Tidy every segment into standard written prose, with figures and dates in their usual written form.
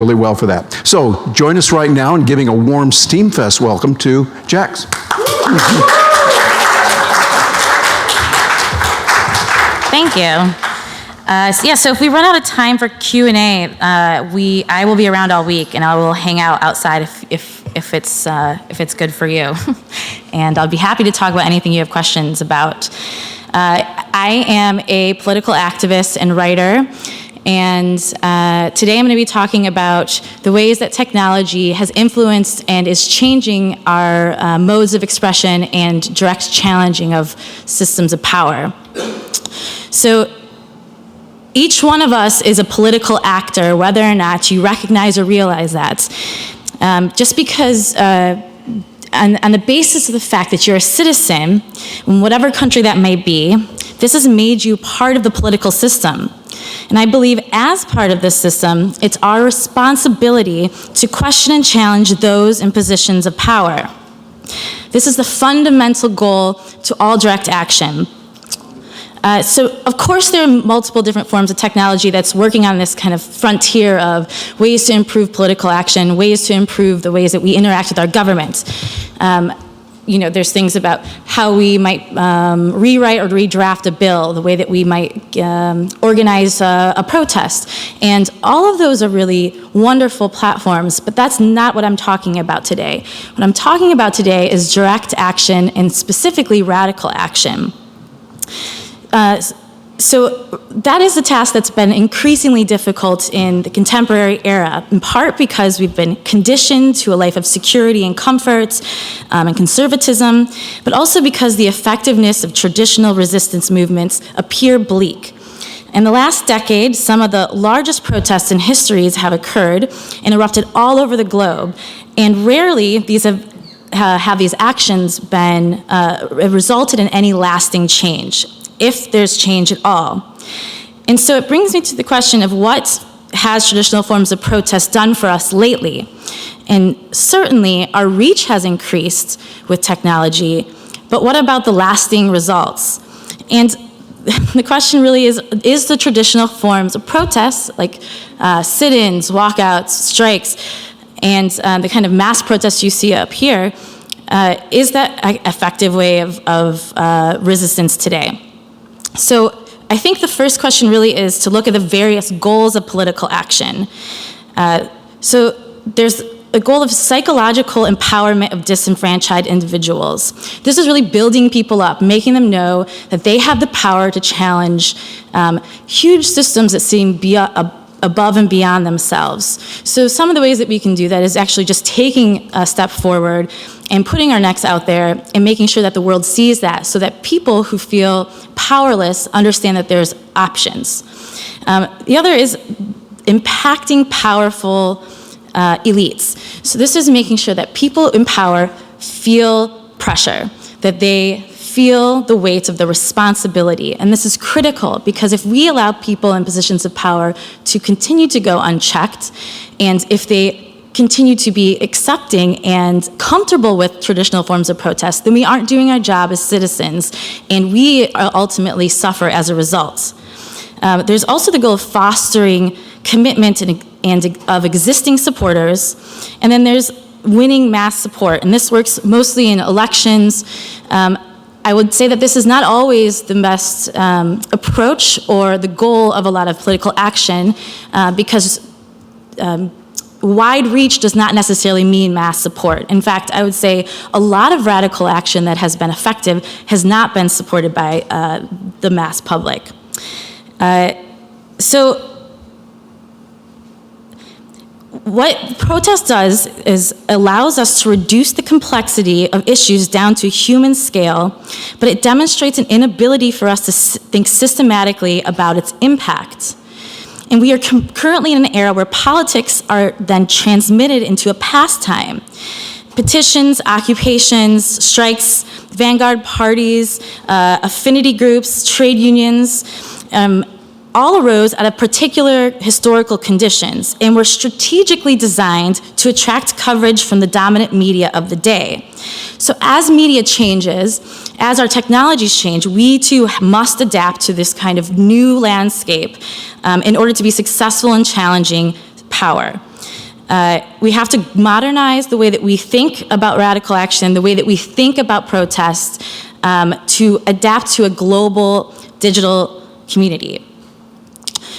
really well for that. So join us right now in giving a warm SteemFest welcome to Jex. Thank you. So if we run out of time for Q&A, I will be around all week, and I will hang out outside if it's good for you. And I'll be happy to talk about anything you have questions about. I am a political activist and writer. And today I'm going to be talking about the ways that technology has influenced and is changing our modes of expression and direct challenging of systems of power. So each one of us is a political actor, whether or not you recognize or realize that. Just because on the basis of the fact that you're a citizen, in whatever country that may be, this has made you part of the political system. And I believe as part of this system, it's our responsibility to question and challenge those in positions of power. This is the fundamental goal to all direct action. So, of course, there are multiple different forms of technology that's working on this kind of frontier of ways to improve political action, ways to improve the ways that we interact with our government. There's things about how we might rewrite or redraft a bill, the way that we might organize a protest. And all of those are really wonderful platforms, but that's not what I'm talking about today. What I'm talking about today is direct action and specifically radical action. So that is a task that's been increasingly difficult in the contemporary era, in part because we've been conditioned to a life of security and comfort and conservatism, but also because the effectiveness of traditional resistance movements appear bleak. In the last decade, some of the largest protests in history have occurred and erupted all over the globe, and rarely these have these actions been resulted in any lasting change, if there's change at all. And so it brings me to the question of what has traditional forms of protest done for us lately? And certainly our reach has increased with technology, but what about the lasting results? And the question really is the traditional forms of protest, like sit-ins, walkouts, strikes, and the kind of mass protests you see up here, is that an effective way of resistance today? So I think the first question really is to look at the various goals of political action. So there's a goal of psychological empowerment of disenfranchised individuals. This is really building people up, making them know that they have the power to challenge huge systems that seem above and beyond themselves. So some of the ways that we can do that is actually just taking a step forward and putting our necks out there and making sure that the world sees that, so that people who feel powerless understand that there's options. The other is impacting powerful elites. So this is making sure that people in power feel pressure, that they feel the weight of the responsibility. And this is critical because if we allow people in positions of power to continue to go unchecked, and if they continue to be accepting and comfortable with traditional forms of protest, then we aren't doing our job as citizens, and we ultimately suffer as a result. There's also the goal of fostering commitment and of existing supporters, and then there's winning mass support, and this works mostly in elections. I would say that this is not always the best approach or the goal of a lot of political action because wide reach does not necessarily mean mass support. In fact, I would say a lot of radical action that has been effective has not been supported by the mass public. So what protest does is allows us to reduce the complexity of issues down to a human scale, but it demonstrates an inability for us to think systematically about its impact. And we are currently in an era where politics are then transmitted into a pastime. Petitions, occupations, strikes, vanguard parties, affinity groups, trade unions, all arose out of particular historical conditions and were strategically designed to attract coverage from the dominant media of the day. So as media changes, as our technologies change, we too must adapt to this kind of new landscape in order to be successful in challenging power. We have to modernize the way that we think about radical action, the way that we think about protest, to adapt to a global digital community.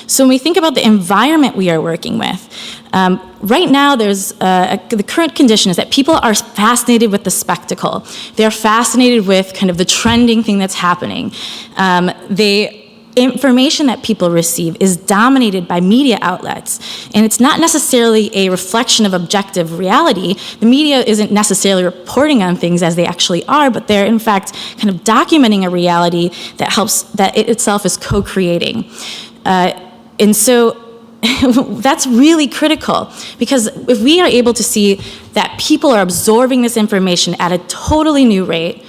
So when we think about the environment we are working with, right now there's the current condition is that people are fascinated with the spectacle. They're fascinated with kind of the trending thing that's happening. The information that people receive is dominated by media outlets, and it's not necessarily a reflection of objective reality. The media isn't necessarily reporting on things as they actually are, but they're in fact kind of documenting a reality that it itself is co-creating. And so that's really critical, because if we are able to see that people are absorbing this information at a totally new rate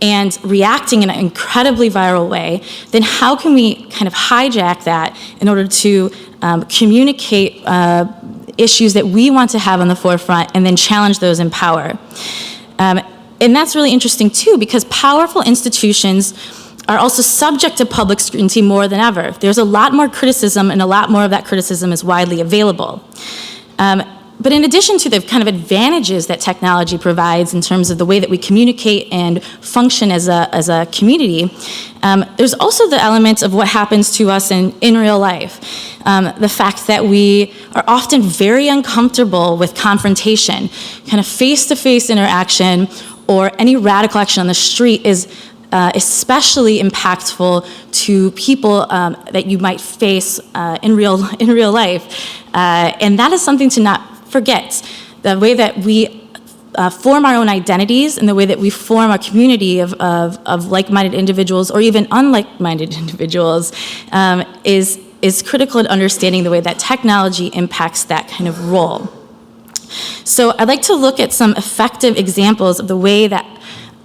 and reacting in an incredibly viral way, then how can we kind of hijack that in order to communicate issues that we want to have on the forefront and then challenge those in power? And that's really interesting too, because powerful institutions are also subject to public scrutiny more than ever. There's a lot more criticism, and a lot more of that criticism is widely available. But in addition to the kind of advantages that technology provides in terms of the way that we communicate and function as a community, there's also the element of what happens to us in real life. The fact that we are often very uncomfortable with confrontation, kind of face-to-face interaction, or any radical action on the street is especially impactful to people that you might face in real life. And that is something to not forget. The way that we form our own identities and the way that we form a community of like-minded individuals, or even unlike-minded individuals, is critical in understanding the way that technology impacts that kind of role. So I'd like to look at some effective examples of the way that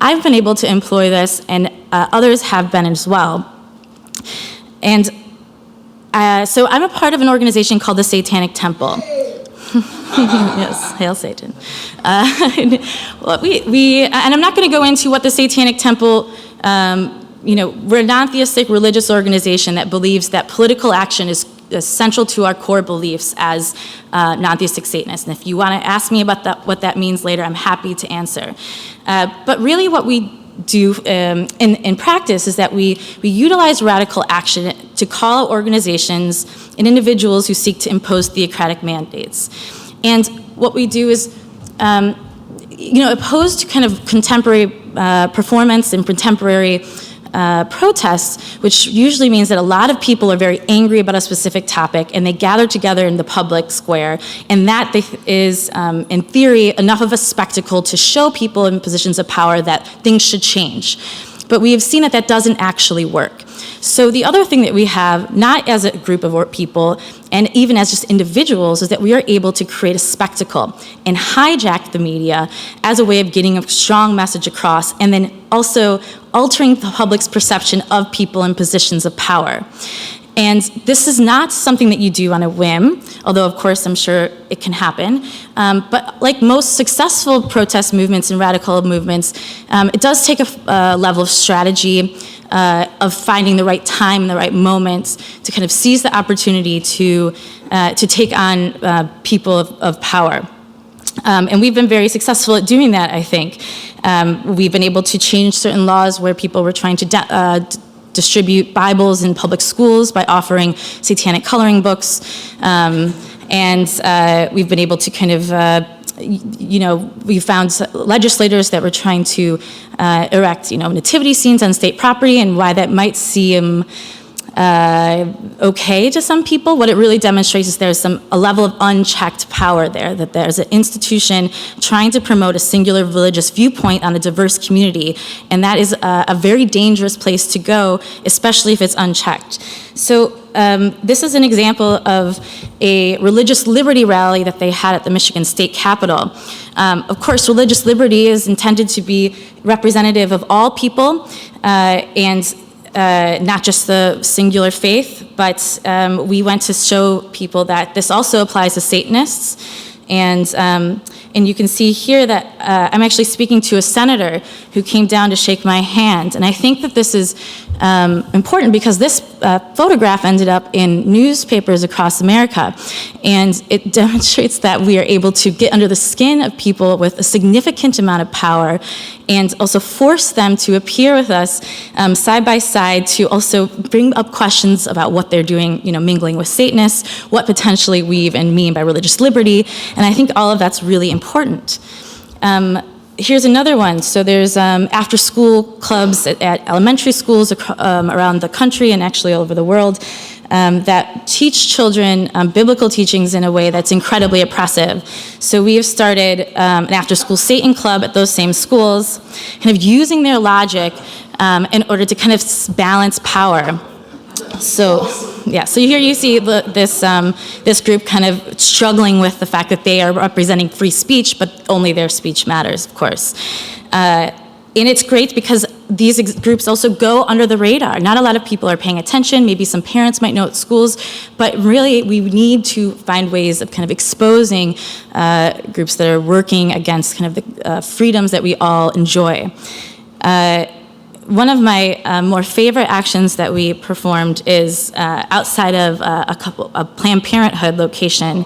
I've been able to employ this, and others have been as well. And so I'm a part of an organization called the Satanic Temple. Yes, hail Satan. And I'm not going to go into what the Satanic Temple, we're a non-theistic religious organization that believes that political action is central to our core beliefs as non-theistic Satanists. And if you want to ask me about what that means later, I'm happy to answer. But really what we do in practice is that we utilize radical action to call out organizations and individuals who seek to impose theocratic mandates. And what we do is, opposed to kind of contemporary performance and contemporary protests, which usually means that a lot of people are very angry about a specific topic and they gather together in the public square, and that is, in theory, enough of a spectacle to show people in positions of power that things should change. But we have seen that doesn't actually work. So the other thing that we have, not as a group of people, and even as just individuals, is that we are able to create a spectacle and hijack the media as a way of getting a strong message across, and then also altering the public's perception of people in positions of power. And this is not something that you do on a whim, although of course I'm sure it can happen. But like most successful protest movements and radical movements, it does take a level of strategy, of finding the right time and the right moment to kind of seize the opportunity to take on people of power. And we've been very successful at doing that, I think. We've been able to change certain laws where people were trying to distribute Bibles in public schools by offering satanic coloring books. And we've been able to kind of, we found legislators that were trying to erect, nativity scenes on state property, and why that might seem okay to some people. What it really demonstrates is there's a level of unchecked power there, that there's an institution trying to promote a singular religious viewpoint on a diverse community, and that is a very dangerous place to go, especially if it's unchecked. So this is an example of a religious liberty rally that they had at the Michigan State Capitol. Of course, religious liberty is intended to be representative of all people, and not just the singular faith, but we went to show people that this also applies to Satanists. And you can see here that I'm actually speaking to a senator who came down to shake my hand. And I think that this is important because this photograph ended up in newspapers across America. And it demonstrates that we are able to get under the skin of people with a significant amount of power and also force them to appear with us side by side to also bring up questions about what they're doing, mingling with Satanists, what potentially we even mean by religious liberty. And I think all of that's really important. Here's another one. So there's after-school clubs at elementary schools around the country and actually all over the world that teach children biblical teachings in a way that's incredibly oppressive. So we have started an after-school Satan club at those same schools, kind of using their logic in order to kind of balance power. So, yeah, so here you see this group kind of struggling with the fact that they are representing free speech, but only their speech matters, of course. And it's great because these groups also go under the radar. Not a lot of people are paying attention. Maybe some parents might know at schools, but really we need to find ways of kind of exposing groups that are working against kind of the freedoms that we all enjoy. One of my more favorite actions that we performed is outside of a Planned Parenthood location.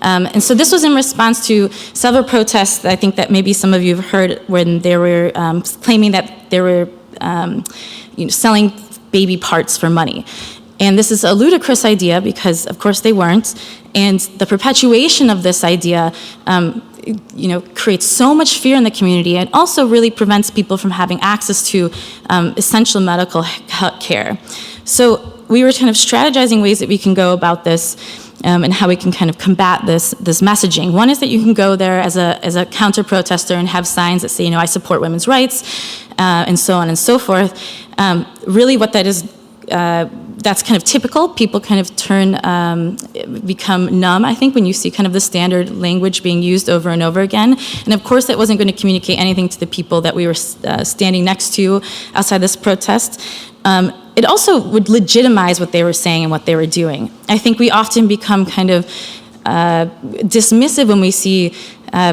And so this was in response to several protests that I think that maybe some of you have heard when they were claiming that they were selling baby parts for money. And this is a ludicrous idea because, of course, they weren't. And the perpetuation of this idea creates so much fear in the community and also really prevents people from having access to essential medical care. So we were kind of strategizing ways that we can go about this and how we can kind of combat this messaging. One is that you can go there as a counter-protester and have signs that say, I support women's rights, and so on and so forth. Really what that is, that's kind of typical. People kind of become numb, I think, when you see kind of the standard language being used over and over again. And of course, that wasn't going to communicate anything to the people that we were standing next to outside this protest. It also would legitimize what they were saying and what they were doing. I think we often become kind of dismissive when we see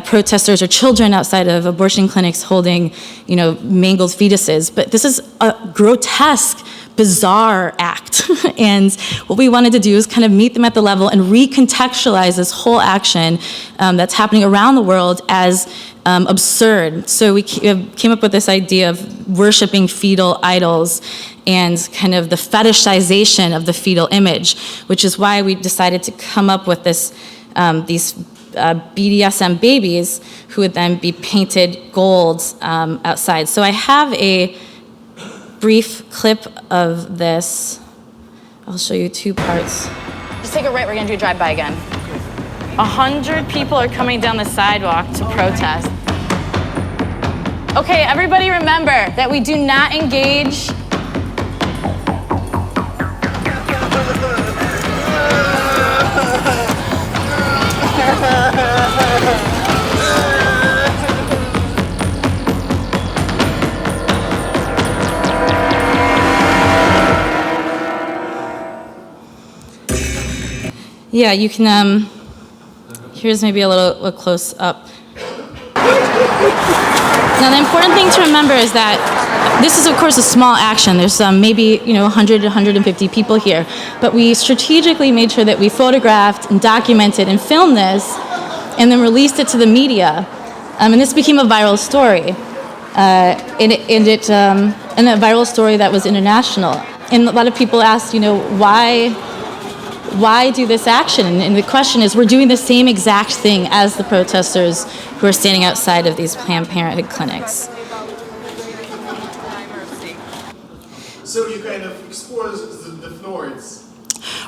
protesters or children outside of abortion clinics holding, mangled fetuses. But this is a grotesque, bizarre act. And what we wanted to do is kind of meet them at the level and recontextualize this whole action that's happening around the world as absurd. So we came up with this idea of worshiping fetal idols and kind of the fetishization of the fetal image, which is why we decided to come up with these BDSM babies who would then be painted gold outside. So I have a brief clip of this. I'll show you two parts. Just take a right, we're gonna do a drive-by again. 100 people are coming down the sidewalk to protest. Okay, everybody remember that we do not engage. Yeah, you can, here's maybe a little close up. Now, the important thing to remember is that this is, of course, a small action. There's maybe 100, 150 people here. But we strategically made sure that we photographed and documented and filmed this and then released it to the media. And this became a viral story. And a viral story that was international. And a lot of people asked, why do this action? And the question is, we're doing the same exact thing as the protesters who are standing outside of these Planned Parenthood clinics. So you kind of expose the Nords.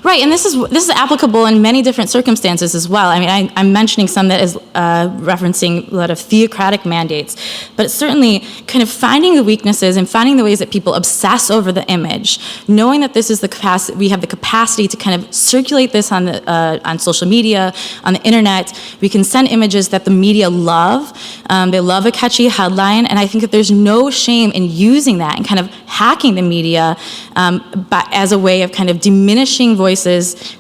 Right, and this is applicable in many different circumstances as well. I mean, I'm mentioning some that is referencing a lot of theocratic mandates, but certainly kind of finding the weaknesses and finding the ways that people obsess over the image, knowing that this is the capacity, we have the capacity to kind of circulate this on social media, on the internet. We can send images that the media love. They love a catchy headline, and I think that there's no shame in using that and kind of hacking the media as a way of kind of diminishing voices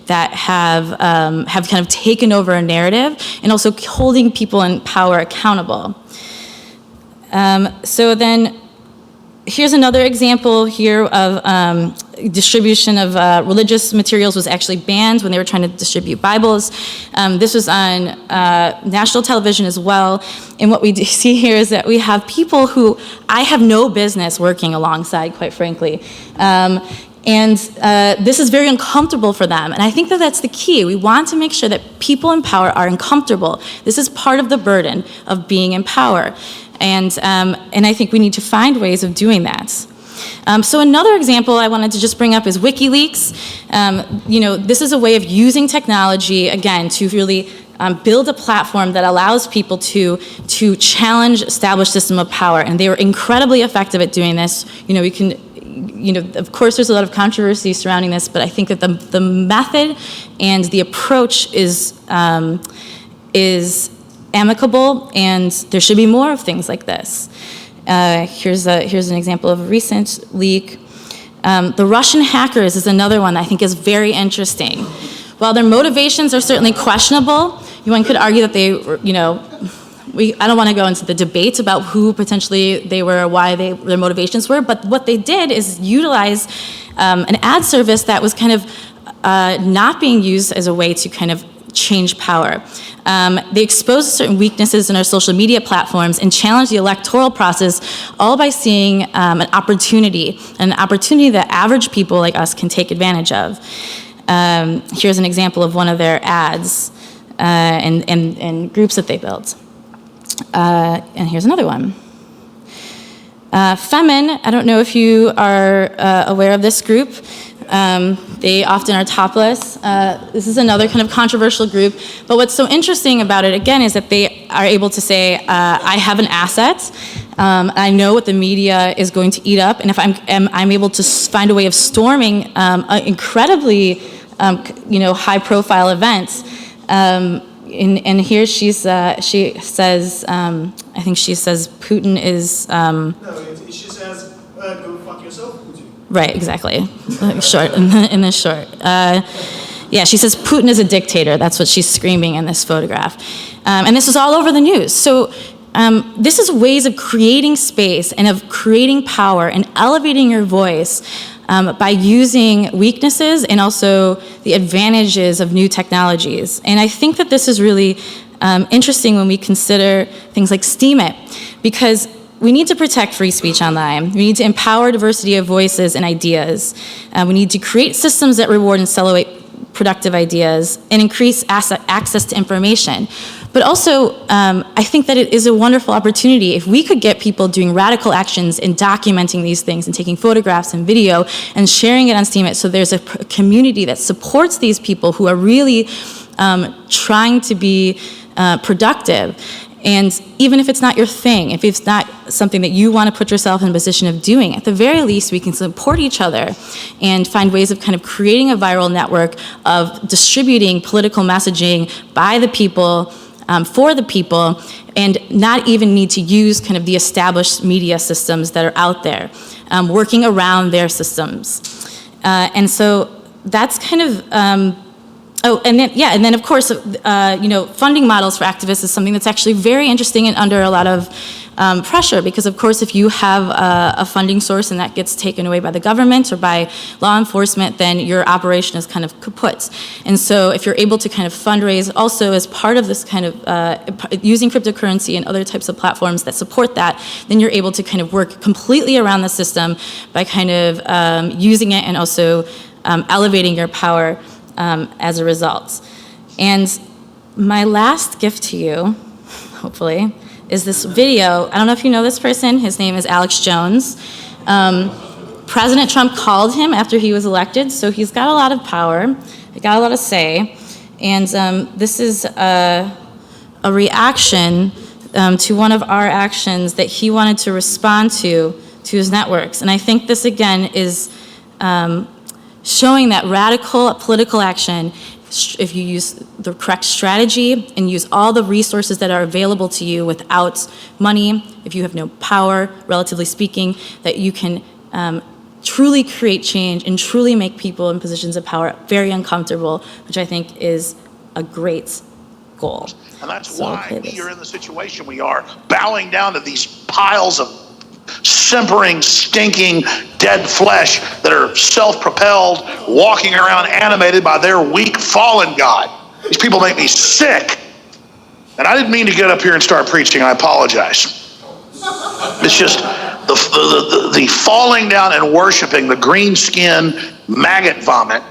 that have kind of taken over a narrative and also holding people in power accountable. So then Here's another example here of distribution of religious materials was actually banned when they were trying to distribute Bibles. This was on national television as well. And what we see here is that we have people who I have no business working alongside, quite frankly. And this is very uncomfortable for them. And I think that that's the key. We want to make sure that people in power are uncomfortable. This is part of the burden of being in power. And I think we need to find ways of doing that. So another example I wanted to just bring up is Wikileaks. This is a way of using technology, again, to really build a platform that allows people to challenge established system of power. And they were incredibly effective at doing this. Of course there's a lot of controversy surrounding this, but I think that the method and the approach is amicable, and there should be more of things like this. Here's an example of a recent leak. The Russian hackers is another one that I think is very interesting. While their motivations are certainly questionable, one could argue that they were, I don't want to go into the debate about who potentially they were or why their motivations were, but what they did is utilize an ad service that was kind of not being used as a way to kind of change power. They exposed certain weaknesses in our social media platforms and challenged the electoral process, all by seeing an opportunity that average people like us can take advantage of. Here's an example of one of their ads and groups that they built. And here's another one. Femin, I don't know if you are aware of this group. They often are topless. This is another kind of controversial group. But what's so interesting about it, again, is that they are able to say, I have an asset. I know what the media is going to eat up. And if I'm able to find a way of storming an incredibly high-profile event, and here she says, I think she says Putin is... No, she says, go fuck yourself, Putin. Right, exactly. Short, in this short. She says Putin is a dictator. That's what she's screaming in this photograph. And this was all over the news. So this is ways of creating space and of creating power and elevating your voice by using weaknesses and also the advantages of new technologies. And I think that this is really interesting when we consider things like SteemIt, because we need to protect free speech online. We need to empower diversity of voices and ideas. We need to create systems that reward and celebrate productive ideas and increase access to information. But also, I think that it is a wonderful opportunity if we could get people doing radical actions and documenting these things and taking photographs and video and sharing it on SteemIt, so there's a community that supports these people who are really trying to be productive. And even if it's not your thing, if it's not something that you want to put yourself in a position of doing, at the very least, we can support each other and find ways of kind of creating a viral network of distributing political messaging by the people, for the people, and not even need to use kind of the established media systems that are out there, working around their systems. And so that's kind of... and then of course, funding models for activists is something that's actually very interesting and under a lot of pressure, because of course, if you have a funding source and that gets taken away by the government or by law enforcement, then your operation is kind of kaput. And so if you're able to kind of fundraise also as part of this kind of using cryptocurrency and other types of platforms that support that, then you're able to kind of work completely around the system by kind of using it and also elevating your power as a result. And my last gift to you, hopefully, is this video. I don't know if you know this person. His name is Alex Jones. President Trump called him after he was elected, so he's got a lot of power. He got a lot of say. And this is a reaction to one of our actions that he wanted to respond to his networks. And I think this, again, is showing that radical political action, if you use the correct strategy and use all the resources that are available to you without money, if you have no power, relatively speaking, that you can truly create change and truly make people in positions of power very uncomfortable, which I think is a great goal. And that's why we are in the situation we are, bowing down to these piles of simpering, stinking, dead flesh that are self-propelled, walking around animated by their weak, fallen God. These people make me sick. And I didn't mean to get up here and start preaching. I apologize. It's just the falling down and worshiping the green skin maggot vomit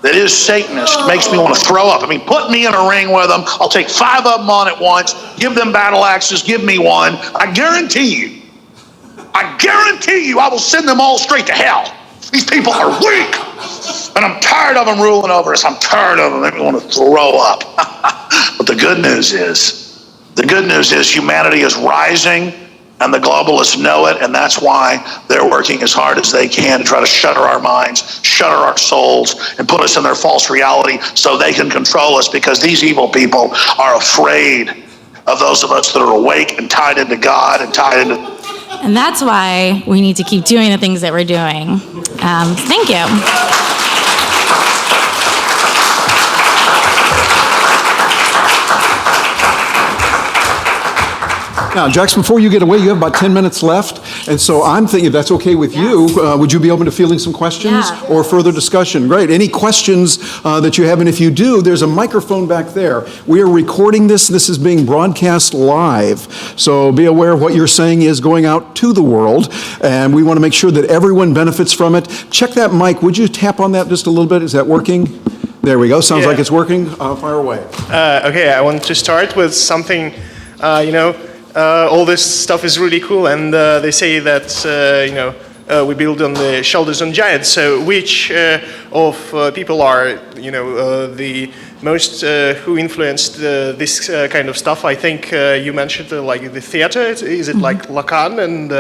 that is Satanist makes me want to throw up. I mean, put me in a ring with them. I'll take 5 of them on at once, give them battle axes, give me one. I guarantee you, I will send them all straight to hell. These people are weak. And I'm tired of them ruling over us. I'm tired of them. They want to throw up. But the good news is humanity is rising, and the globalists know it, and that's why they're working as hard as they can to try to shutter our minds, shutter our souls, and put us in their false reality so they can control us, because these evil people are afraid of those of us that are awake and tied into God and tied into... And that's why we need to keep doing the things that we're doing. Thank you. Now, Jax, before you get away, you have about 10 minutes left, and so I'm thinking, if that's okay with you, would you be open to fielding some questions or further discussion? Great. Any questions that you have, and if you do, there's a microphone back there. We are recording this. This is being broadcast live, so be aware what you're saying is going out to the world, and we want to make sure that everyone benefits from it. Check that mic. Would you tap on that just a little bit? Is that working? There we go. Sounds like it's working. Fire away. Okay, I want to start with something, all this stuff is really cool, and they say that, we build on the shoulders of giants. So which of people are, the most who influenced this kind of stuff? I think you mentioned like the theater. Is it like Lacan and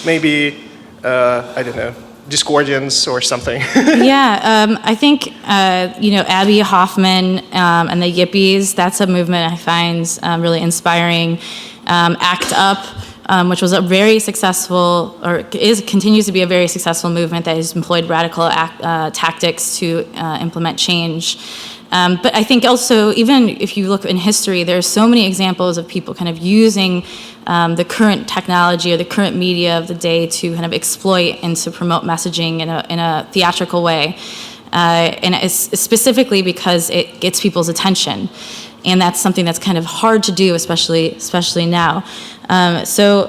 maybe, I don't know, Discordians or something? I think, Abby Hoffman and the Yippies, that's a movement I find really inspiring. ACT UP, which was a very successful, or continues to be a very successful movement that has employed radical tactics to implement change. But I think also, even if you look in history, there are so many examples of people kind of using the current technology or the current media of the day to kind of exploit and to promote messaging in a theatrical way. And it's specifically because it gets people's attention. And that's something that's kind of hard to do, especially now. The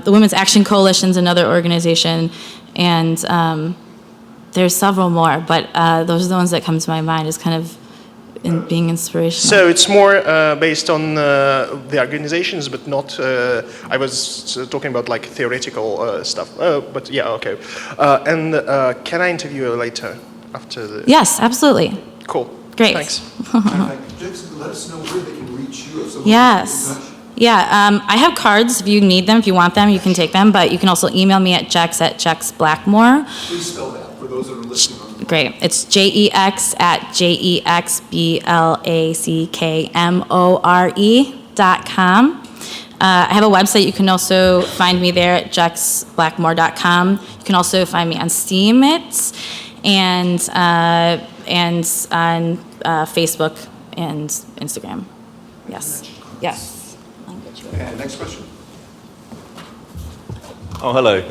Women's Action Coalition is another organization, and there's several more, but those are the ones that come to my mind as kind of being inspirational. So it's more based on the organizations, but not, I was talking about like theoretical stuff, but yeah, okay. And can I interview you later after the... Yes, absolutely. Cool. Great. Thanks. Jackson, let us know where they can reach you. Yes. I have cards if you need them. If you want them, you can take them. But you can also email me at jexblackmore. Please spell that for those that are listening on. Great. It's jexblackmore.com. I have a website. You can also find me there at jexblackmore.com. You can also find me on Steemit and on Facebook and Instagram. Yes. Yes. Okay, next question. Oh, hello.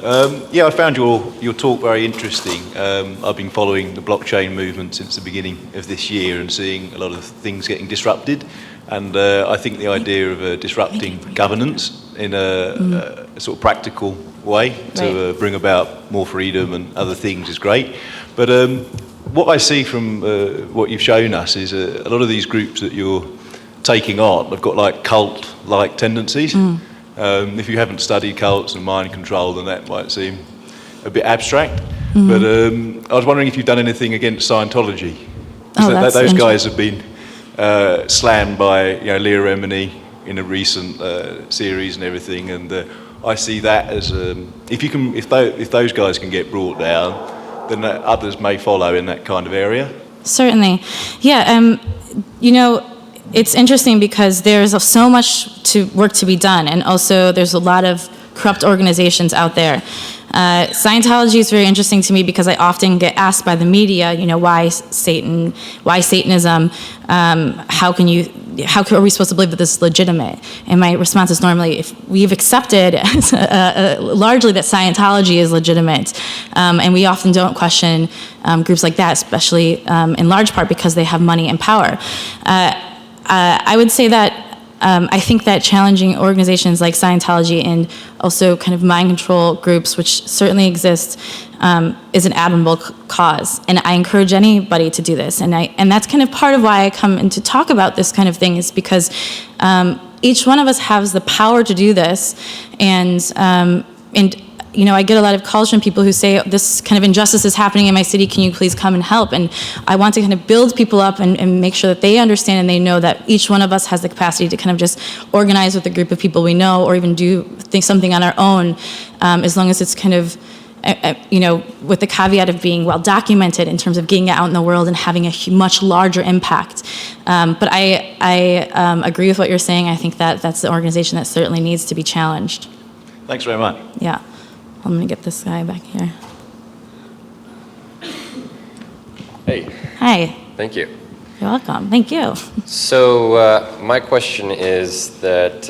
I found your talk very interesting. I've been following the blockchain movement since the beginning of this year and seeing a lot of things getting disrupted. And I think the idea of disrupting governance in a sort of practical way to bring about more freedom and other things is great. But what I see from what you've shown us is a lot of these groups that you're taking on have got like cult-like tendencies. If you haven't studied cults and mind control, then that might seem a bit abstract. But I was wondering if you've done anything against Scientology. Those guys have been slammed by Leah Remini in a recent series and everything, and I see that as if those guys can get brought down, then others may follow in that kind of area. Certainly. It's interesting because there's so much work to be done, and also there's a lot of corrupt organizations out there. Scientology is very interesting to me because I often get asked by the media, why Satan, why Satanism, how can you how are we supposed to believe that this is legitimate? And my response is normally, if we've accepted largely that Scientology is legitimate, and we often don't question groups like that, especially in large part because they have money and power. I would say that I think that challenging organizations like Scientology and also kind of mind control groups, which certainly exist, is an admirable cause. And I encourage anybody to do this. And that's kind of part of why I come in to talk about this kind of thing, is because each one of us has the power to do this. And you know, I get a lot of calls from people who say, this kind of injustice is happening in my city, can you please come and help? And I want to kind of build people up and make sure that they understand and they know that each one of us has the capacity to kind of just organize with a group of people we know, or even do something on our own, as long as it's kind of, you know, with the caveat of being well documented in terms of getting it out in the world and having a much larger impact. But I agree with what you're saying. I think that that's the organization that certainly needs to be challenged. Thanks very much. Yeah. I'm going to get this guy back here. Hey. Hi. Thank you. You're welcome. Thank you. So my question is that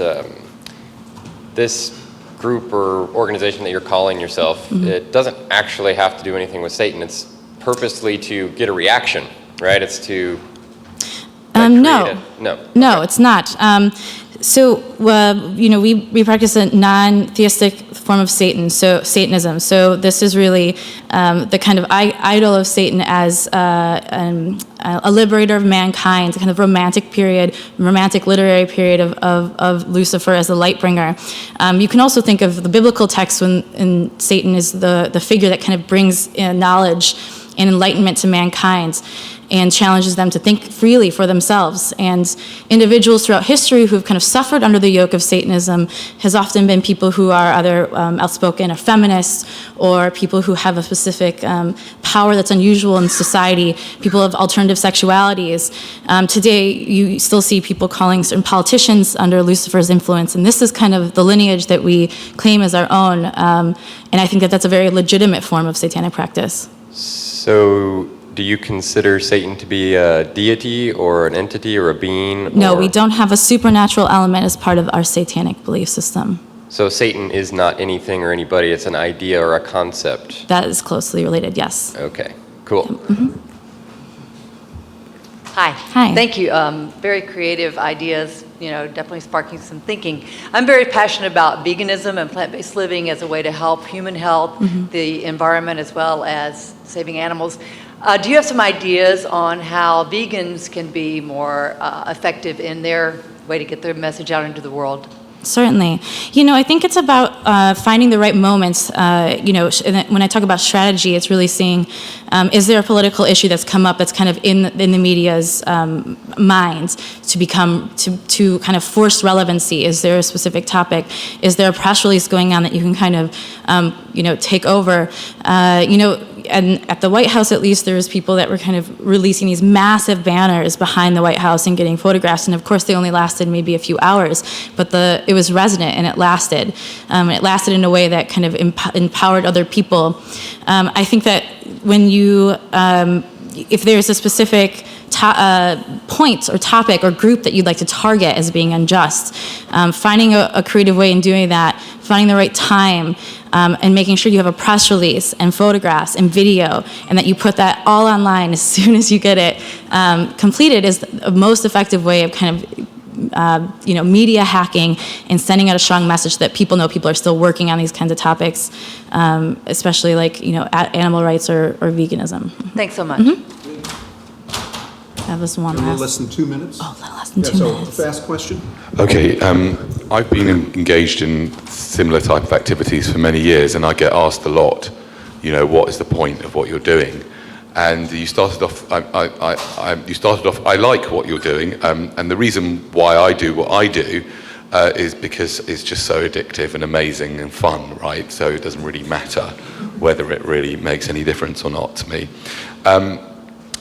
this group or organization that you're calling yourself, it doesn't actually have to do anything with Satan. It's purposely to get a reaction, right? It's to No. No, Okay. it's not. So, you know, we practice a non-theistic form of Satanism. So this is really the kind of idol of Satan as a liberator of mankind, kind of romantic literary period of Lucifer as the light bringer. You can also think of the biblical text when Satan is the figure that kind of brings knowledge and enlightenment to mankind and challenges them to think freely for themselves. And individuals throughout history who've kind of suffered under the yoke of Satanism has often been people who are either outspoken or feminists, or people who have a specific power that's unusual in society, people of alternative sexualities. Today, you still see people calling certain politicians under Lucifer's influence, and this is kind of the lineage that we claim as our own. And I think that that's a very legitimate form of satanic practice. So do you consider Satan to be a deity or an entity or a being? No, we don't have a supernatural element as part of our satanic belief system. So Satan is not anything or anybody, it's an idea or a concept? That is closely related, yes. Okay, cool. Hi. Hi. Thank you. Very creative ideas, you know, definitely sparking some thinking. I'm very passionate about veganism and plant-based living as a way to help human health, the environment, as well as saving animals. Do you have some ideas on how vegans can be more effective in their way to get their message out into the world? Certainly. You know, I think it's about finding the right moments. You know, when I talk about strategy, it's really seeing, is there a political issue that's come up that's kind of in the media's minds to kind of force relevancy? Is there a specific topic? Is there a press release going on that you can kind of, you know, take over? You know, and at the White House, at least, there was people that were kind of releasing these massive banners behind the White House and getting photographs. And of course, they only lasted maybe a few hours, but it was resonant and it lasted. It lasted in a way that kind of empowered other people. I think that when you, if there's a specific point or topic or group that you'd like to target as being unjust, finding a creative way in doing that, finding the right time, and making sure you have a press release and photographs and video, and that you put that all online as soon as you get it completed is the most effective way of kind of you know, media hacking and sending out a strong message that people know people are still working on these kinds of topics, especially like, you know, animal rights or veganism. Thanks so much. That was one A little last. less than 2 minutes? Oh, a little less than 2 So, minutes. a fast question? Okay, I've been engaged in similar type of activities for many years, and I get asked a lot, you know, what is the point of what you're doing? And you started off, I like what you're doing, and the reason why I do what I do is because it's just so addictive and amazing and fun, right? So it doesn't really matter whether it really makes any difference or not to me.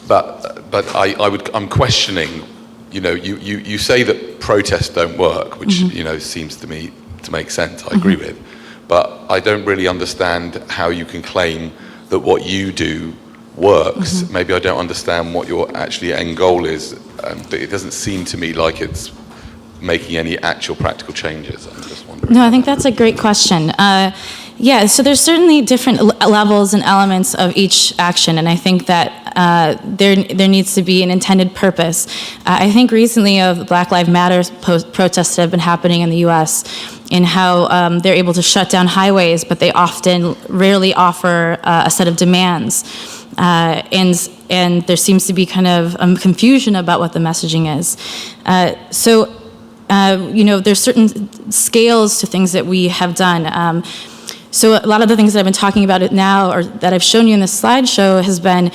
But I'm questioning, you know, you say that protests don't work, which, you know, seems to me to make sense, I agree with. But I don't really understand how you can claim that what you do works. Maybe I don't understand what your actually end goal is, but it doesn't seem to me like it's making any actual practical changes. I'm just wondering. No, I think that's a great question. Yeah, so there's certainly different levels and elements of each action, and I think that there needs to be an intended purpose. I think recently of Black Lives Matter protests that have been happening in the U.S., in how they're able to shut down highways, but they rarely offer a set of demands. And there seems to be kind of confusion about what the messaging is. There's certain scales to things that we have done. So a lot of the things that I've been talking about it now, or that I've shown you in this slideshow, has been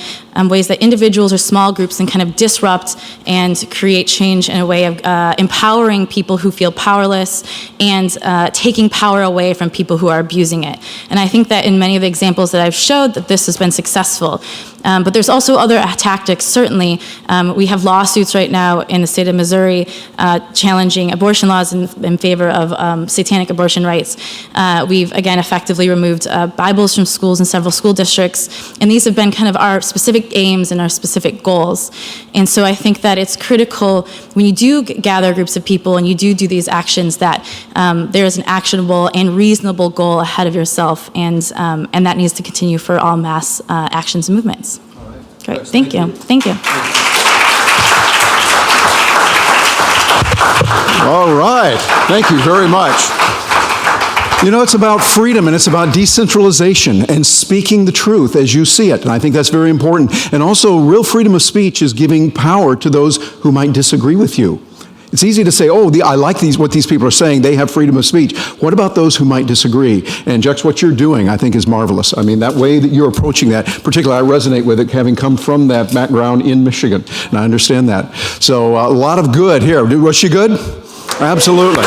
ways that individuals or small groups can kind of disrupt and create change in a way of empowering people who feel powerless and taking power away from people who are abusing it. And I think that in many of the examples that I've showed that this has been successful. But there's also other tactics, certainly. We have lawsuits right now in the state of Missouri challenging abortion laws in favor of satanic abortion rights. We've, again, effectively removed Bibles from schools in several school districts. And these have been kind of our specific aims and our specific goals. And so I think that it's critical when you do gather groups of people and you do these actions that there is an actionable and reasonable goal ahead of yourself. And that needs to continue for all mass actions and movements. Great, thank you. Thank you. All right, thank you very much. You know, it's about freedom and it's about decentralization and speaking the truth as you see it. And I think that's very important. And also, real freedom of speech is giving power to those who might disagree with you. It's easy to say, I like what these people are saying. They have freedom of speech. What about those who might disagree? And Jex, what you're doing, I think, is marvelous. I mean, that way that you're approaching that, particularly I resonate with it, having come from that background in Michigan. And I understand that. So a lot of good here. Was she good? Absolutely.